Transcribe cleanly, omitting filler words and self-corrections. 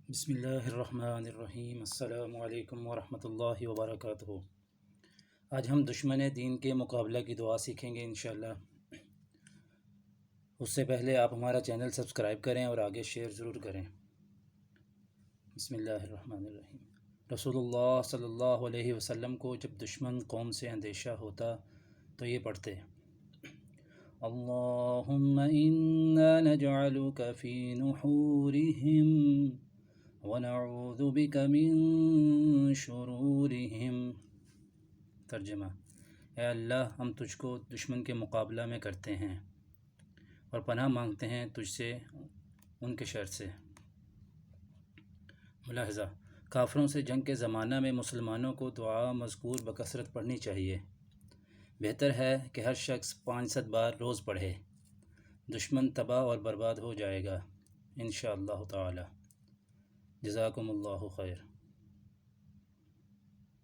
بسم اللہ الرحمن الرحیم۔ السلام علیکم ورحمۃ اللہ وبرکاتہ۔ آج ہم دشمن دین کے مقابلہ کی دعا سیکھیں گے انشاءاللہ۔ اس سے پہلے آپ ہمارا چینل سبسکرائب کریں اور آگے شیئر ضرور کریں۔ بسم اللہ الرحمن الرحیم۔ رسول اللہ صلی اللہ علیہ وسلم کو جب دشمن قوم سے اندیشہ ہوتا تو یہ پڑھتے: اللہم انا نجعلک فی نحورہم ونعوذ بک من شرورہم۔ ترجمہ: اے اللہ، ہم تجھ کو دشمن کے مقابلہ میں کرتے ہیں اور پناہ مانگتے ہیں تجھ سے ان کے شر سے۔ ملاحظہ: کافروں سے جنگ کے زمانہ میں مسلمانوں کو دعا مذکور بکثرت پڑھنی چاہیے۔ بہتر ہے کہ ہر شخص 500 بار روز پڑھے۔ دشمن تباہ اور برباد ہو جائے گا انشاءاللہ تعالی۔ جزاکم اللہ خیر۔